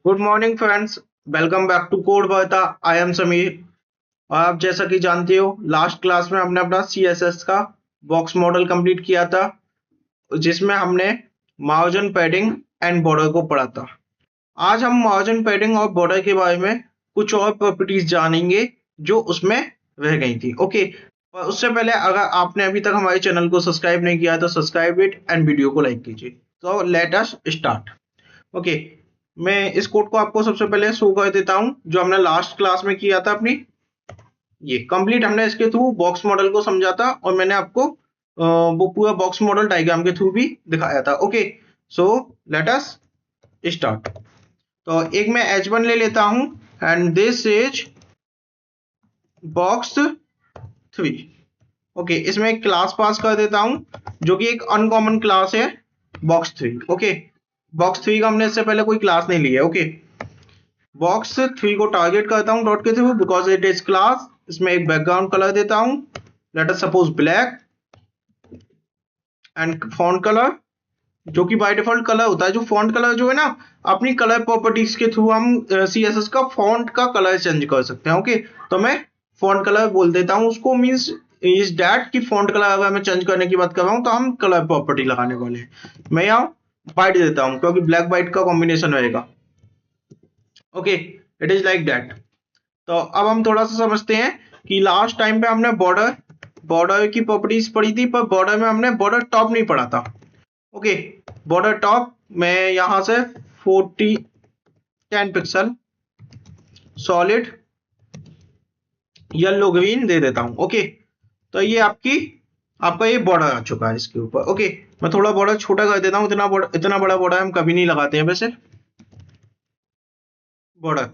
Good morning friends. Welcome back to code Varta. I am Sameer. और आप जैसा कि जानते हो, लास्ट क्लास में हमने अपना सीएसएस का बॉक्स मॉडल कंप्लीट किया था, जिसमें हमने मार्जिन पैडिंग एंड बॉर्डर को पढ़ा था। आज हम मार्जिन पैडिंग और बॉर्डर के बारे में कुछ और प्रॉपर्टीज जानेंगे जो उसमें रह गई थी। ओके, और उससे पहले अगर आपने अभी तक हमारे चैनल को सब्सक्राइब नहीं किया तो सब्सक्राइब इट एंड वीडियो को लाइक कीजिए। तो लेट अस स्टार्ट। ओके, मैं इस कोड को आपको सबसे पहले शो कर देता हूं जो हमने लास्ट क्लास में किया था अपनी। ये कंप्लीट हमने इसके थ्रू बॉक्स मॉडल को समझा था और मैंने आपको वो पूरा बॉक्स मॉडल डायग्राम के थ्रू भी दिखाया था। Okay, so let us start. तो एक मैं H1 ले लेता हूं and this is box 3। Okay, इसमें एक क्लास पास कर देता हूं जो कि एक अनकॉमन क्लास है, बॉक्स 3। ओके, बॉक्स 3 का हमने इससे पहले कोई क्लास नहीं लिया। ओके, बॉक्स 3 को टारगेट करता हूं डॉट के through because it is class. इसमें एक बैकग्राउंड कलर देता हूं, let us suppose black, and font colour जो कि बाय डिफॉल्ट कलर होता है। जो फॉन्ट कलर जो है ना, अपनी कलर प्रॉपर्टीज के थ्रू हम सीएसएस का फॉन्ट का कलर चेंज कर सकते हैं। ओके, तो मैं फॉन्ट कलर बोल देता हूं उसको, मींस इज दैट कि फॉन्ट कलर अगर मैं चेंज करने की बात कर रहा हूं तो हम कलर प्रॉपर्टी लगाने वाले हैं। मैं यहाँ व्हाइट देता हूं क्योंकि ब्लैक व्हाइट का कॉम्बिनेशन रहेगा। Okay, it is like that. तो अब हम थोड़ा सा समझते हैं कि लास्ट टाइम पे हमने बॉर्डर बॉर्डर की प्रॉपर्टीज पढ़ी थी, पर बॉर्डर में हमने बॉर्डर टॉप नहीं पढ़ा था। ओके, बॉर्डर टॉप मैं यहां से 10 पिक्सल सॉलिड येलो ग्रीन दे देता हूं। ओके, तो ये आपका ये बॉर्डर आ चुका है इसके ऊपर। ओके, मैं थोड़ा बॉर्डर छोटा कर देता हूं, इतना बड़ा बॉर्डर हम कभी नहीं लगाते हैं वैसे बॉर्डर।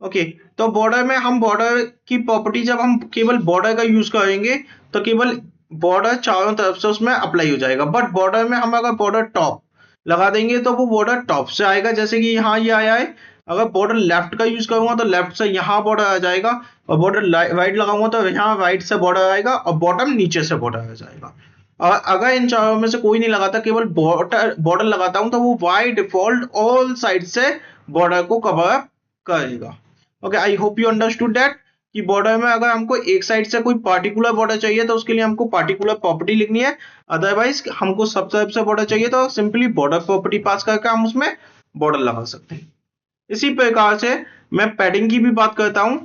ओके, तो बॉर्डर में हम बॉर्डर की प्रॉपर्टी जब हम केवल बॉर्डर का यूज करेंगे तो केवल बॉर्डर चारों तरफ से उसमें अप्लाई हो जाएगा। बट बॉर्डर में हम अगर बॉर्डर टॉप लगा देंगे तो वो बॉर्डर टॉप से आएगा, जैसे कि यहाँ ये आया है। अगर बॉर्डर लेफ्ट का यूज करूंगा तो लेफ्ट से यहाँ बॉर्डर आ जाएगा, और बॉर्डर राइट लगाऊंगा तो यहाँ राइट से बॉर्डर आएगा, और बॉटम नीचे से बॉर्डर आ जाएगा। और अगर इन चारों में से कोई नहीं लगाता, केवल बॉर्डर बॉर्डर लगाता हूं, तो वो बाय डिफॉल्ट ऑल साइड से बॉर्डर को कवर अप करेगा। Okay, I hope you understood that कि बॉर्डर में अगर हमको एक साइड से कोई पार्टिकुलर बॉर्डर चाहिए तो उसके लिए हमको पार्टिकुलर प्रॉपर्टी लिखनी है। अदरवाइज हमको सब तरफ से बॉर्डर चाहिए तो सिंपली बॉर्डर प्रॉपर्टी पास करके हम उसमें बॉर्डर लगा सकते हैं। इसी प्रकार से मैं पैडिंग की भी बात करता हूं।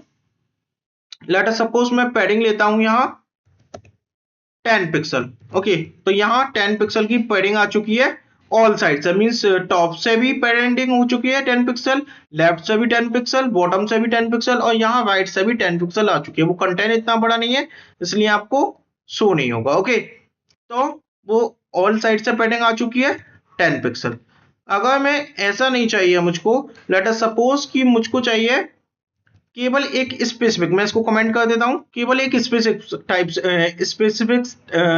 लेट अस सपोज मैं पैडिंग लेता हूं यहाँ 10 पिक्सल। ओके, तो यहाँ 10 पिक्सल की पैडिंग आ चुकी है ऑल साइड से, मींस टॉप से भी पैडिंग हो चुकी है 10 पिक्सल, लेफ्ट से भी 10 पिक्सल, बॉटम से भी 10 पिक्सल, और यहाँ राइट से भी 10 पिक्सल आ चुकी है। वो कंटेंट इतना बड़ा नहीं है इसलिए आपको शो नहीं होगा। ओके, तो वो ऑल साइड से पैडिंग आ चुकी है 10 पिक्सल। अगर मैं ऐसा नहीं चाहिए मुझको, लेट अस सपोज कि मुझको चाहिए केवल एक स्पेसिफिक, मैं इसको कमेंट कर देता हूं, केवल एक स्पेसिफिक टाइप स्पेसिफिक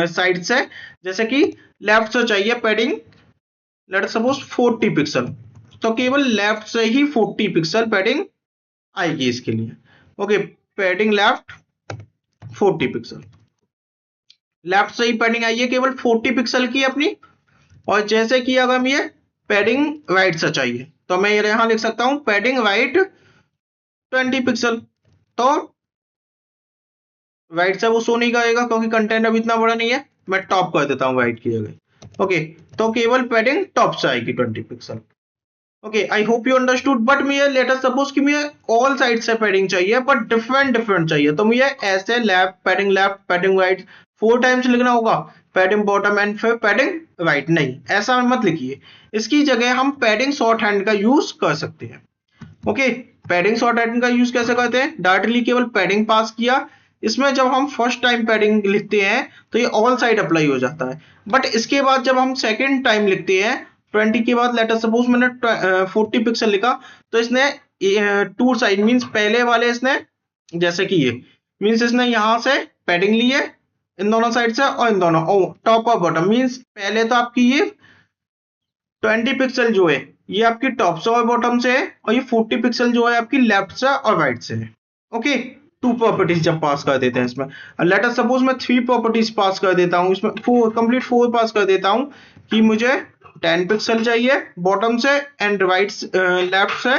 साइड से, जैसे कि लेफ्ट से चाहिए पैडिंग, लेट सपोज 40 पिक्सल, तो केवल लेफ्ट से ही 40 पिक्सल पैडिंग आएगी इसके लिए। Okay, padding left 40 pixel, left से ही पैडिंग आई है केवल 40 पिक्सल की अपनी। और जैसे कि अगर ये पैडिंग राइट से चाहिए तो मैं यहां लिख सकता हूं पैडिंग राइट 20 पिक्सल। तो राइट से वो शो नहीं करेगा क्योंकि कंटेंट अभी इतना बड़ा नहीं है। मैं टॉप कर देता हूँ राइट की जगह। ओके, तो केवल पैडिंग टॉप से आएगी 20 pixel. Okay, I hope you understood. But मुझे लेट अस सपोज कि मुझे ऑल साइड से पैडिंग चाहिए बट डिफरेंट डिफरेंट चाहिए, तो मुझे ऐसे लेफ्ट पैडिंग राइट 4 टाइम्स लिखना होगा, पैडिंग बॉटम एंड फिर पैडिंग राइट। नहीं, ऐसा मत लिखिए। इसकी जगह हम पैडिंग शॉर्ट हैंड का यूज कर सकते हैं। ओके, पैडिंग शॉर्ट हैंड का यूज कैसे करते हैं? डायरेक्टली केवल पैडिंग पास किया, इसमें जब हम फर्स्ट टाइम पैडिंग लिखते हैं तो ये ऑल साइड अप्लाई हो जाता है। बट इसके बाद जब हम सेकेंड टाइम लिखते हैं 20 के बाद, लेट अस सपोज मैंने 40 पिक्सल लिखा, तो इसने टू साइड मींस पहले वाले इसने, जैसे कि ये मींस इसने यहां से पैडिंग ली है इन दोनों साइड से, और इन दोनों टॉप और बॉटम, मींस पहले तो आपकी ये 20 पिक्सल जो है ये आपकी टॉप से और बॉटम से है, और ये 40 पिक्सल जो है आपकी लेफ्ट से और राइट से है। ओके, टू प्रॉपर्टीज जब पास कर देते हैं इसमें, लेट अस सपोज मैं 3 प्रॉपर्टीज पास कर देता हूं इसमें, कंप्लीट 4 पास कर देता हूं कि मुझे 10 पिक्सल चाहिए बॉटम से एंड राइट लेफ्ट से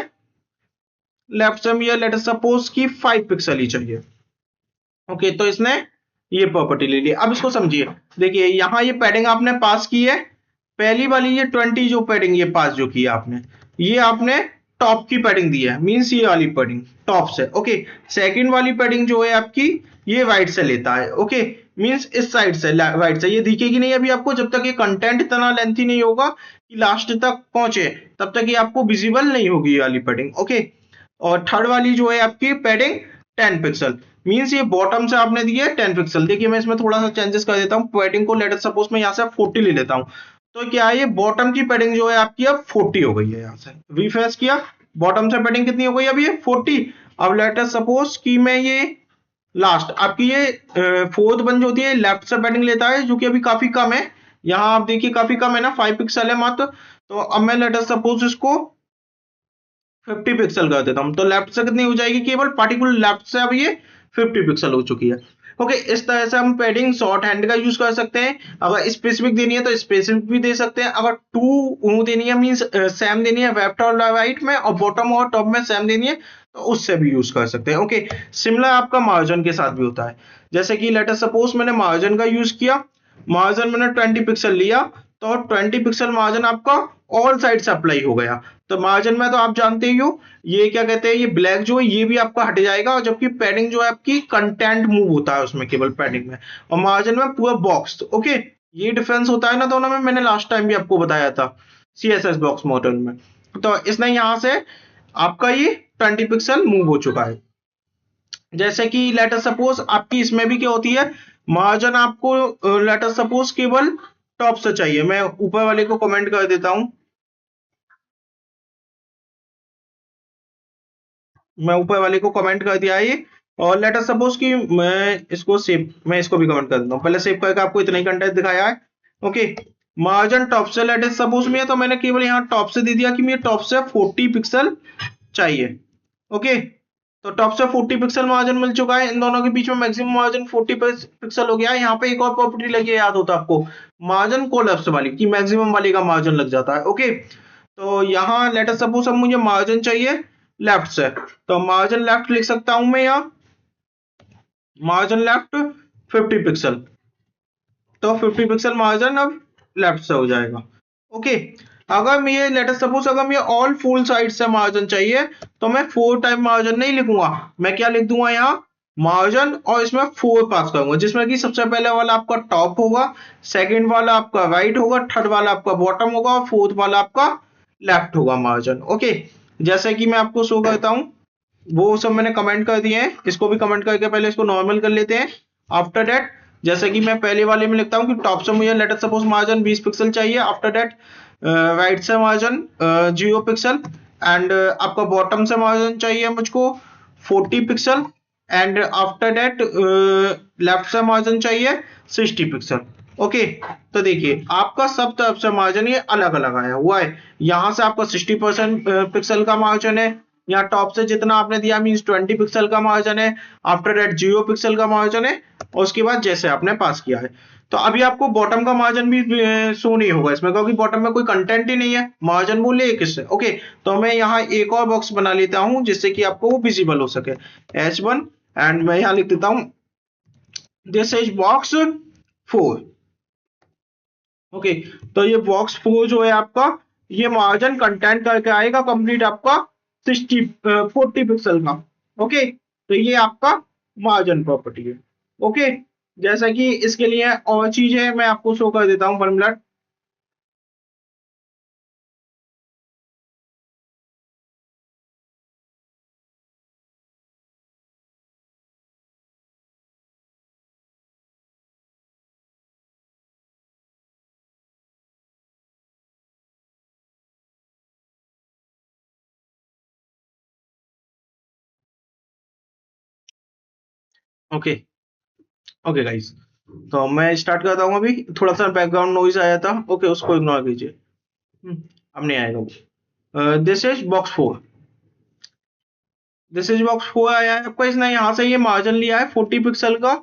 लेफ्ट से मुझे लेट अस सपोज कि 5 पिक्सल ही चाहिए। ओके, तो इसने ये प्रॉपर्टी ले ली। अब इसको समझिए, देखिए यहाँ ये पैडिंग आपने पास की है, पहली वाली ये 20 जो पैडिंग ये पास जो की आपने, ये आपने टॉप की पैडिंग दी है, मींस ये वाली पैडिंग टॉप से। ओके, सेकंड वाली पैडिंग जो है आपकी ये राइट से लेता है। ओके, मींस इस साइड से राइट से, ये दिखेगी नहीं अभी आपको, जब तक ये कंटेंट इतना लेंथी नहीं होगा कि लास्ट तक पहुंचे, तब तक ये आपको विजिबल नहीं होगी ये वाली पैडिंग। ओके, और थर्ड वाली जो है आपकी पैडिंग 10 पिक्सल, मींस ये बॉटम से आपने दी है 10 पिक्सल। देखिए मैं इसमें थोड़ा सा चेंजेस कर देता हूँ, पैडिंग को लेट सपोज मैं यहाँ से 40 ले लेता हूँ, तो क्या है ये बॉटम की पैडिंग जो है आपकी अब 40 हो गई है। यहाँ से रिफ्रेश किया, बॉटम से पैडिंग कितनी हो गई अभी ये 40। अब लेट सपोज कि मैं ये लास्ट आपकी ये फोर्थ वन जो होती है लेफ्ट से पैडिंग लेता है, जो कि अभी काफी कम है, यहाँ आप देखिए काफी कम है ना, 5 पिक्सल है मात्र। तो अब मैं लेट सपोज इसको 50 पिक्सल कर देता हूं, तो लेफ्ट से कितनी हो जाएगी, केवल पार्टिकुलर लेफ्ट से अब ये 50 पिक्सल हो चुकी है। ओके, इस तरह से हम पैडिंग शॉर्ट हैंड का यूज कर सकते हैं। अगर स्पेसिफिक देनी है तो स्पेसिफिक भी दे सकते हैं, अगर टू देनी है मींस सेम देनी है लेफ्ट और राइट में, और बॉटम और टॉप में सेम देनी है, तो उससे भी यूज कर सकते हैं। ओके, सिमिलर आपका मार्जिन के साथ भी होता है, जैसे कि लेट अस सपोज मैंने मार्जिन का यूज किया, मार्जिन मैंने 20 पिक्सल लिया, तो 20 पिक्सल मार्जिन आपका ऑल साइड से अप्लाई हो गया। तो मार्जिन में तो आप जानते ही हो, ये क्या कहते हैं, ये ब्लैक जो है ये भी आपका हट जाएगा, और जबकि पैडिंग जो है आपकी कंटेंट मूव होता है उसमें केवल पैडिंग में, और मार्जिन में पूरा बॉक्स। ओके, ये डिफरेंस होता है ना दोनों में, मैंने लास्ट टाइम भी आपको बताया था सीएसएस बॉक्स मॉडल में। तो इसने यहां से आपका ये 20 पिक्सल मूव हो चुका है। जैसे कि लेट अस सपोज आपकी इसमें भी क्या होती है, मार्जिन आपको लेट अस सपोज केवल टॉप से चाहिए, मैं ऊपर वाले को कमेंट कर देता हूं, मैं ऊपर वाले को कमेंट कर दिया है ये। और लेट अस सपोज कि मैं इसको भी कमेंट कर देता हूँ, पहले सेव करके आपको इतना ही कंटेंट दिखाया है। ओके, मार्जिन टॉप से लेट अस सपोज में है, तो मैंने केवल यहाँ टॉप से दे दिया कि मुझे टॉप से 40 पिक्सल चाहिए। ओके, तो टॉप से 40 पिक्सल मार्जिन मिल चुका है, इन दोनों के बीच में मैक्सिमम मार्जिन 40 पिक्सल हो गया है। यहाँ पे एक और प्रॉपर्टी लगी है, याद होता है आपको, मार्जिन कोलैप्स वाली, कि मैक्सिमम वाली का मार्जिन लग जाता है। ओके, तो यहाँ लेट अस सपोज अब मुझे मार्जिन चाहिए लेफ्ट से, तो मार्जिन लेफ्ट लिख सकता हूं मैं यहाँ, मार्जिन लेफ्ट 50 पिक्सल, तो 50 पिक्सल मार्जिन अब लेफ्ट से हो जाएगा। ओके, अगर मुझे लेट अस सपोज अगर मुझे ऑल फुल साइड से मार्जिन चाहिए, तो मैं 4 टाइम मार्जिन नहीं लिखूंगा, मैं क्या लिख दूंगा यहाँ मार्जिन, और इसमें 4 पास करूंगा, जिसमें कि सबसे पहले वाला आपका टॉप होगा, सेकंड वाला आपका राइट होगा, थर्ड वाला आपका बॉटम होगा, और फोर्थ वाला आपका लेफ्ट होगा मार्जिन। ओके, जैसे कि मैं आपको शो करता हूं, वो सब मैंने कमेंट कर दिए हैं, इसको भी कमेंट करके पहले इसको नॉर्मल कर लेते हैं। आफ्टर दैट जैसे कि मैं पहले वाले में लिखता हूँ कि टॉप से मुझे let us suppose margin 20 pixel चाहिए, आफ्टर दैट राइट से मार्जिन 0 पिक्सल, एंड आपका बॉटम से मार्जिन चाहिए मुझको 40 pixel, and after that left से मार्जिन चाहिए 60 पिक्सल। ओके, तो देखिए आपका सब तरफ से मार्जिन ये अलग अलग आया हुआ है, यहाँ से आपका 60% पिक्सल का मार्जिन है, यहाँ टॉप से जितना आपने दिया मींस 20 पिक्सल का मार्जिन है, आफ्टर दैट 0 पिक्सल का मार्जिन है, और उसके बाद जैसे आपने पास किया है। तो अभी आपको बॉटम का मार्जिन भी शो नहीं होगा इसमें, क्योंकि बॉटम में कोई कंटेंट ही नहीं है, मार्जिन बोले एक इससे। ओके, तो मैं यहाँ एक और बॉक्स बना लेता हूँ जिससे कि आपको वो विजिबल हो सके, H1, एंड मैं यहाँ लिख देता हूँ दिस इज बॉक्स 4। ओके, तो ये बॉक्स 4 जो है आपका, ये मार्जिन कंटेंट करके आएगा कंप्लीट आपका 40 पिक्सल का। ओके, तो ये आपका मार्जिन प्रॉपर्टी है। ओके, जैसा कि इसके लिए और चीजें मैं आपको शो कर देता हूँ 1 मिनट। ओके, ओके गाइस, तो मैं स्टार्ट करता हूँ। अभी थोड़ा सा बैकग्राउंड नॉइज आया था, ओके उसको इग्नोर कीजिए। अब नहीं आएगा वो। This is box 4, this is box 4 आया है आपका, इसने यहाँ से ये मार्जिन लिया है 40 पिक्सल का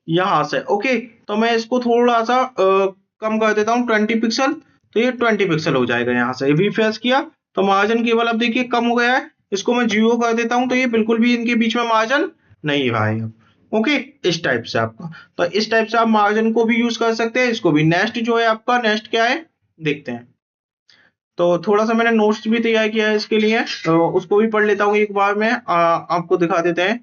यहाँ से। ओके, तो मैं इसको थोड़ा सा कम कर देता हूँ 20 पिक्सल, तो ये 20 पिक्सल हो जाएगा। यहाँ से रिफ्रेश किया तो मार्जिन केवल अब देखिए कम हो गया है, इसको मैं 0 कर देता हूं, तो ये बिल्कुल भी इनके बीच में मार्जिन नहीं आएगा। ओके, इस टाइप से आपका, तो इस टाइप से आप मार्जिन को भी यूज कर सकते हैं, इसको भी। नेक्स्ट जो है आपका, नेक्स्ट क्या है देखते हैं। तो थोड़ा सा मैंने नोट्स भी तैयार किया है इसके लिए, तो उसको भी पढ़ लेता हूँ एक बार में, आपको दिखा देते हैं।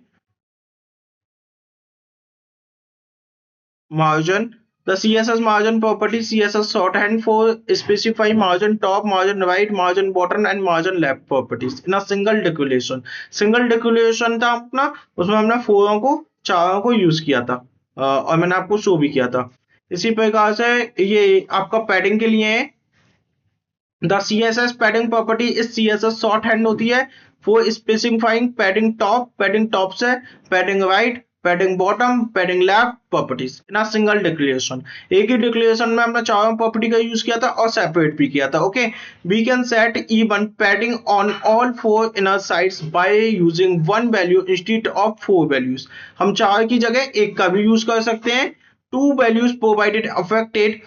Margin. The CSS margin property, CSS shorthand for specify margin top, margin right, margin bottom and margin left properties in a single declaration. Single declaration था अपना, उसमें हमने फोरों को चारों को यूज किया था, और मैंने आपको शो भी किया था। इसी प्रकार से ये आपका पैडिंग के लिए है। द CSS पैडिंग प्रॉपर्टी इस CSS शॉर्ट हैंड होती है फॉर स्पेसिफाइंग पैडिंग टॉप से padding right, padding bottom, padding left properties in a single declaration. एक ही डिक्लेरेशन में हमने चारों प्रॉपर्टी का यूज किया था और सेपरेट भी किया था। Okay, we can set even padding on all four inner sides by using one value instead of four values. हम चार की जगह एक का भी यूज कर सकते हैं। To values provided affected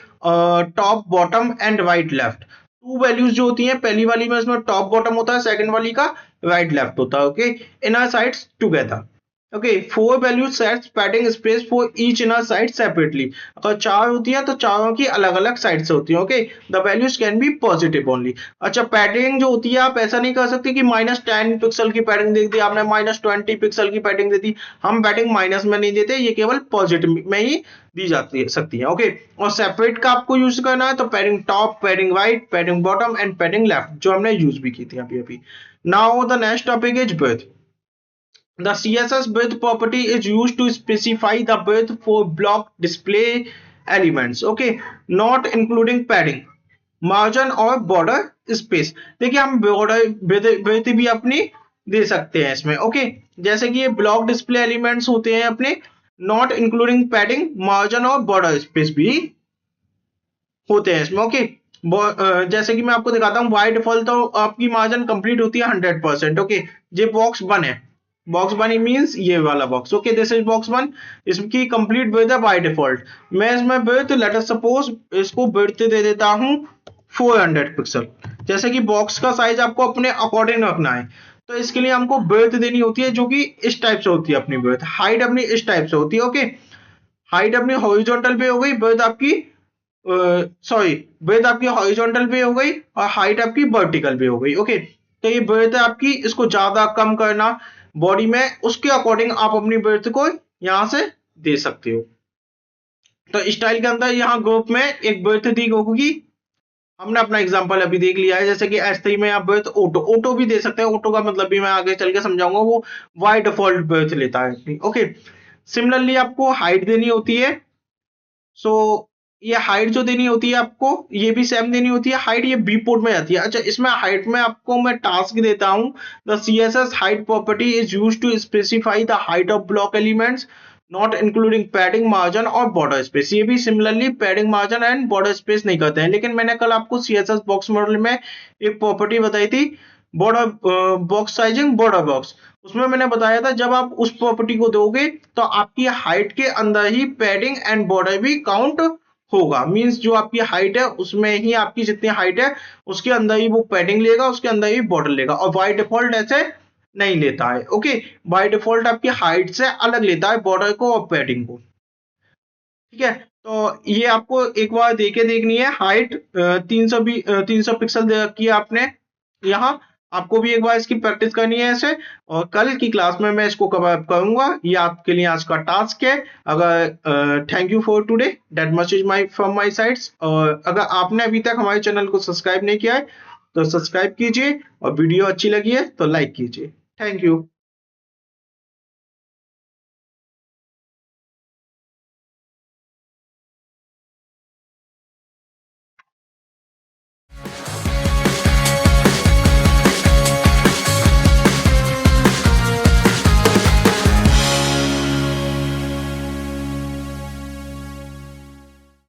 top bottom and right left. To values जो होती हैं, पहली वाली में इसमें टॉप बॉटम होता है, सेकंड वाली का राइट लेफ्ट होता है। Okay, inner sides together. Okay, four values sets padding space for each inner side separately. अगर चार होती है तो चारों की अलग अलग साइड से होती है। Okay, the values can be positive only. अच्छा, पैडिंग जो होती है, आप ऐसा नहीं कर सकते कि -10 पिक्सल की पैडिंग दे दी आपने, -20 पिक्सल की पैडिंग दे दी। हम पैडिंग माइनस में नहीं देते, ये केवल पॉजिटिव में ही दी जाती है सकती है। ओके, और सेपरेट का आपको यूज करना है तो padding top, padding right, padding bottom and padding left, जो हमने यूज भी की थी अभी अभी। Now the next topic is breadth. The CSS breadth property is used to specify the breadth for block display elements, okay, not including padding, margin और border space। देखिए, हम border breadth भी अपनी दे सकते हैं इसमें। ओके, जैसे कि ये ब्लॉक डिस्प्ले एलिमेंट्स होते हैं अपने, नॉट इंक्लूडिंग पैडिंग, मार्जिन और बॉर्डर स्पेस भी होते हैं इसमें। ओके, जैसे कि मैं आपको दिखाता हूँ, बाय डिफॉल्ट तो आपकी मार्जिन कंप्लीट होती है 100%। ओके, ये बॉक्स 1 है, बॉक्स 1 मींस ये वाला box. Okay, this is box 1, इसकी कंप्लीट विड्थ है बाय डिफॉल्ट। मैं इसमें विड्थ, लेट अस सपोज इसको विड्थ दे देता हूँ 400 पिक्सल। जैसे कि बॉक्स का साइज आपको अपने अकॉर्डिंग रखना है, तो इसके लिए हमको विड्थ देनी होती है, जो कि इस टाइप से होती है अपनी विड्थ। हाइट अपनी इस टाइप से होती है। ओके, हाइट अपनी हॉरिजॉन्टल पे हो गई, विड्थ आपकी सॉरी विड्थ आपकी हॉरिजॉन्टल पे हो गई और हाइट आपकी वर्टिकल पे हो गई। ओके, तो ये विड्थ है आपकी, इसको ज्यादा कम करना बॉडी में, उसके अकॉर्डिंग आप अपनी विड्थ को यहां से दे सकते हो। तो स्टाइल के अंदर यहाँ ग्रुप में एक विड्थ दी होगी, हमने अपना एग्जांपल अभी देख लिया है। जैसे कि S3 में आप विड्थ ऑटो भी दे सकते हैं। ऑटो का मतलब भी मैं आगे चल के समझाऊंगा, वो बाय डिफॉल्ट विड्थ लेता है। ओके, सिमिलरली आपको हाइट देनी होती है। सो ये हाइट जो देनी होती है आपको, ये भी सेम देनी होती है। हाइट ये बी पोर्ट में आती है। अच्छा, इसमें हाइट में आपको मैं टास्क देता हूं, the CSS height property is used to specify the height of block elements not including padding, margin और बॉर्डर स्पेस। ये भी similarly padding, margin and border space नहीं करते हैं। लेकिन मैंने कल आपको CSS बॉक्स मॉडल में एक प्रॉपर्टी बताई थी, border box sizing, border box. उसमें मैंने बताया था, जब आप उस प्रॉपर्टी को दोगे तो आपकी हाइट के अंदर ही पैडिंग एंड बॉर्डर भी काउंट होगा। मींस जो आपकी हाइट है उसमें ही, आपकी जितनी हाइट है उसके अंदर ही वो पैडिंग लेगा, उसके अंदर ही बॉर्डर लेगा। और बाय डिफॉल्ट ऐसे नहीं लेता है। ओके, बाय डिफॉल्ट आपकी हाइट से अलग लेता है बॉर्डर को और पैडिंग को। ठीक है, तो ये आपको एक बार देके देखनी है। हाइट 300 पिक्सल दे रखी है आपने यहाँ, आपको भी एक बार इसकी प्रैक्टिस करनी है ऐसे, और कल की क्लास में मैं इसको कवर करूंगा। ये आपके लिए आज का टास्क है। अगर thank you for today, that much is my from my sides. और अगर आपने अभी तक हमारे चैनल को सब्सक्राइब नहीं किया है तो सब्सक्राइब कीजिए, और वीडियो अच्छी लगी है तो लाइक कीजिए। Thank you.